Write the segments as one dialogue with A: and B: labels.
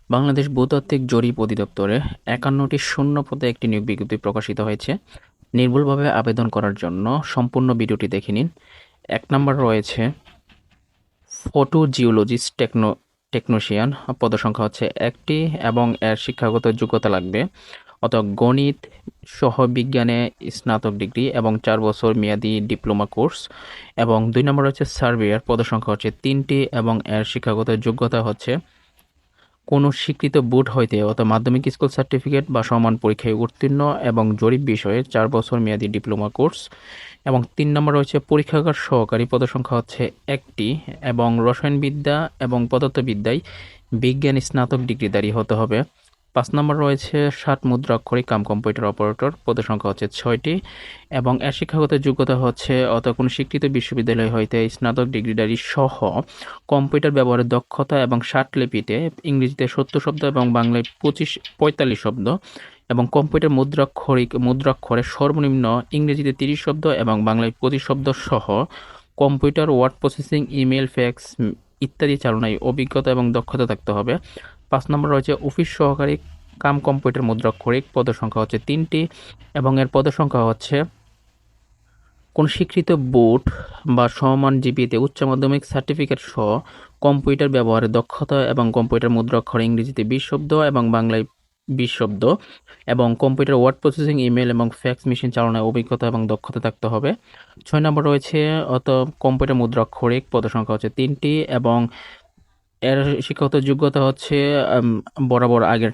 A: বাংলাদেশ ভূতাত্ত্বিক জরিপ অধিদপ্তরে ৫১টি শূন্য পদে একটি নিয়োগ বিজ্ঞপ্তি প্রকাশিত হয়েছে। নির্ভুলভাবে আবেদন করার জন্য সম্পূর্ণ ভিডিওটি দেখে নিন। ১ নম্বর রয়েছে ফটো জিওলজিস্ট টেকনোশিয়ান, পদসংখ্যা হচ্ছে ১টি এবং এর শিক্ষাগত যোগ্যতা লাগবে গণিত সহ বিজ্ঞানে স্নাতক ডিগ্রি এবং ৪ বছর মেয়াদী ডিপ্লোমা কোর্স। এবং ২ নম্বর হচ্ছে সার্ভেয়ার, পদসংখ্যা হচ্ছে ৩টি এবং এর শিক্ষাগত যোগ্যতা হচ্ছে কোনো স্বীকৃত বোর্ড হইতে মাধ্যমিক স্কুল সার্টিফিকেট বা সমান পরীক্ষায় উত্তীর্ণ এবং জরিপ বিষয়ে ৪ বছর মেয়াদী ডিপ্লোমা কোর্স। এবং ৩ নম্বর রয়েছে পরীক্ষাগার সহকারী, পদসংখ্যা হচ্ছে ১টি এবং রসায়নবিদ্যা এবং পদার্থবিদ্যায় বিজ্ঞান স্নাতক ডিগ্রিধারী হতে হবে। ৫ নম্বর রয়েছে ৬০ মুদ্রাক্ষরিক কম্পিউটার অপারেটর, পদসংখ্যা হচ্ছে ৬টি এবং এর শিক্ষাগত যোগ্যতা হচ্ছে কোনো স্বীকৃত বিশ্ববিদ্যালয় হইতে স্নাতক ডিগ্রিধারী সহ কম্পিউটার ব্যবহারের দক্ষতা এবং ৬০ লিপিতে ইংরেজিতে ৭০ শব্দ এবং বাংলায় ৪৫ শব্দ এবং কম্পিউটার মুদ্রাক্ষরে সর্বনিম্ন ইংরেজিতে ৩০ শব্দ এবং বাংলায় ২৫ শব্দ সহ computer word processing, email, fax ইত্যাদি চালনায় অভিজ্ঞতা এবং দক্ষতা থাকতে হবে। ৫ নম্বর রয়েছে অফিস সহকারী কম্পিউটার মুদ্রাক্ষরিক, পদসংখ্যা হচ্ছে ৩টি এবং এর পদসংখ্যা হচ্ছে কোনো স্বীকৃত বোর্ড বা সমমান জিপিএতে উচ্চ মাধ্যমিক সার্টিফিকেট সহ কম্পিউটার ব্যবহারের দক্ষতা এবং কম্পিউটার মুদ্রাক্ষরে ইংরেজিতে ২০ শব্দ এবং বাংলায় ২০ শব্দ এবং কম্পিউটার ওয়ার্ড প্রসেসিং, ইমেল এবং ফ্যাক্স মেশিন চালনায় অভিজ্ঞতা এবং দক্ষতা থাকতে হবে। ৬ নম্বর রয়েছে কম্পিউটার মুদ্রাক্ষরিক, পদসংখ্যা হচ্ছে ৩টি এবং এর শিক্ষাগত যোগ্যতা হচ্ছে বরাবর আগের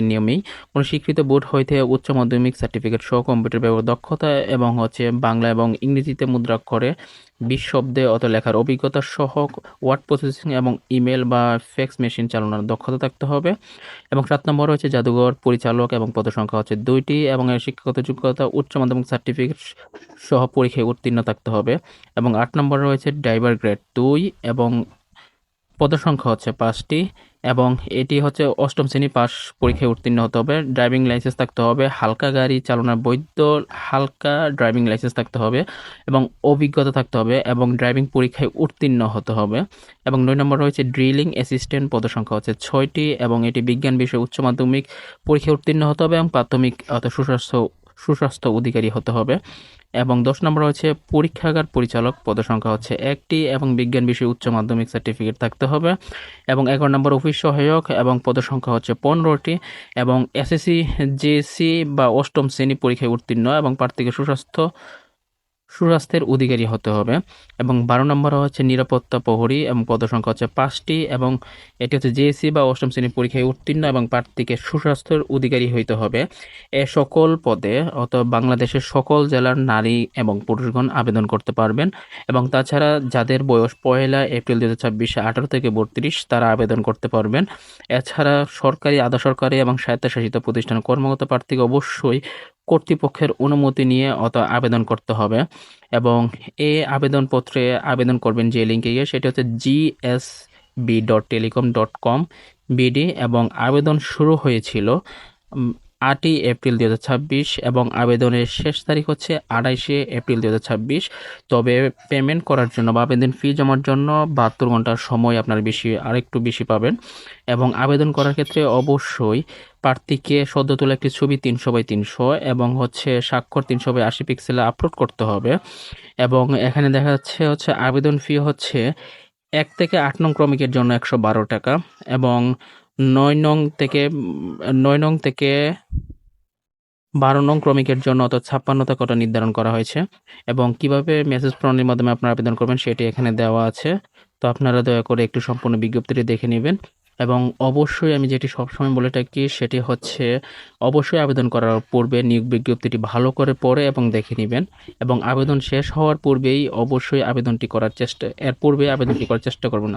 A: নিয়মেই কোনো স্বীকৃত বোর্ড হইতে উচ্চ মাধ্যমিক সার্টিফিকেট সহ কম্পিউটার ব্যবহার দক্ষতা এবং বাংলা এবং ইংরেজিতে মুদ্রাক্ষরে ২০ শব্দে লেখার অভিজ্ঞতা সহ ওয়ার্ড প্রসেসিং এবং ইমেল বা ফ্যাক্স মেশিন চালানোর দক্ষতা থাকতে হবে। এবং ৭ নম্বর হচ্ছে জাদুঘর পরিচালক এবং পদসংখ্যা হচ্ছে ২টি এবং এর শিক্ষাগত যোগ্যতা উচ্চ মাধ্যমিক সার্টিফিকেট সহ পরীক্ষায় উত্তীর্ণ থাকতে হবে। এবং ৮ নম্বর রয়েছে ড্রাইভার গ্রেড ২ এবং পদসংখ্যা হচ্ছে ৫টি এবং এটি হচ্ছে ৮ম শ্রেণী পাস পরীক্ষায় উত্তীর্ণ হতে হবে। ড্রাইভিং লাইসেন্স থাকতে হবে, হালকা গাড়ি চালানোর বৈধ হালকা ড্রাইভিং লাইসেন্স থাকতে হবে এবং অভিজ্ঞতা থাকতে হবে এবং ড্রাইভিং পরীক্ষায় উত্তীর্ণ হতে হবে। এবং ৯ নম্বর রয়েছে ড্রিলিং অ্যাসিস্ট্যান্ট, পদসংখ্যা হচ্ছে ৬টি এবং এটি বিজ্ঞান বিষয়ে উচ্চ মাধ্যমিক পরীক্ষায় উত্তীর্ণ হতে হবে এবং প্রাথমিক সুস্বাস্থ্য অধিকারী হতে হবে। এবং ১০ নম্বর হচ্ছে পরীক্ষাগার পরিচালক, পদসংখ্যা হচ্ছে ১টি এবং বিজ্ঞান বিষয়ে উচ্চ মাধ্যমিক সার্টিফিকেট থাকতে হবে। এবং ১১ নম্বর অফিস সহায়ক এবং পদসংখ্যা হচ্ছে ১৫টি এবং এসএসসি, জেএসসি বা ৮ম শ্রেণী পরীক্ষায় উত্তীর্ণ এবং প্রার্থীকে সুস্বাস্থ্যের অধিকারী হতে হবে। এবং ১২ নম্বর হচ্ছে নিরাপত্তা প্রহরী এবং পদসংখ্যা হচ্ছে ৫টি এবং এটি হচ্ছে জেএসসি বা ৮ম শ্রেণী পরীক্ষায় উত্তীর্ণ এবং প্রার্থীকে সুস্বাস্থ্যের অধিকারী হইতে হবে। এ সকল পদে বাংলাদেশের সকল জেলার নারী এবং পুরুষগণ আবেদন করতে পারবেন। এবং তাছাড়া যাদের বয়স ১ এপ্রিল ২০২৬ ১৮ থেকে ৩২ তারা আবেদন করতে পারবেন। এছাড়া সরকারি, আধা সরকারি এবং স্বায়ত্তশাসিত প্রতিষ্ঠান কর্মরত প্রার্থীকে অবশ্যই কর্তৃপক্ষের অনুমতি নিয়ে আবেদন করতে হবে। এবং এই আবেদনপত্রে আবেদন করবেন যে লিঙ্কে গিয়ে, সেটি হচ্ছে gsb.telecom.com/bd এবং আবেদন শুরু হয়েছিল ৮ই এপ্রিল ২০২৬ এবং আবেদনের শেষ তারিখ হচ্ছে ২৮শে এপ্রিল ২০২৬। তবে পেমেন্ট করার জন্য বা আবেদন ফি জমার জন্য ৭২ ঘন্টার সময় আপনার আরেকটু বেশি পাবেন। এবং আবেদন করার ক্ষেত্রে অবশ্যই প্রার্থীকে সদ্য তোলা একটি ছবি ৩০০x৩০০ এবং স্বাক্ষর ৩৮০ পিক্সেলে আপলোড করতে হবে। এবং এখানে দেখা যাচ্ছে আবেদন ফি হচ্ছে ১ থেকে ৮ নং ক্রমিকের জন্য ১১২ টাকা এবং ৯ নং থেকে ১২ নং ক্রমিকের জন্য ৫৬ টাকা নির্ধারণ করা হয়েছে। এবং কিভাবে মেসেজ প্রণালীর মাধ্যমে আপনারা আবেদন করবেন সেটি এখানে দেওয়া আছে। তো আপনারা দয়া করে একটু সম্পূর্ণ বিজ্ঞপ্তিটি দেখে নেবেন। এবং অবশ্যই আমি যেটি সবসময় বলে থাকি সেটি হচ্ছে অবশ্যই আবেদন করার পূর্বে নিয়োগ বিজ্ঞপ্তিটি ভালো করে পড়ে এবং দেখে নেবেন। এবং আবেদন শেষ হওয়ার পূর্বেই অবশ্যই আবেদনটি করার চেষ্টা করবেন।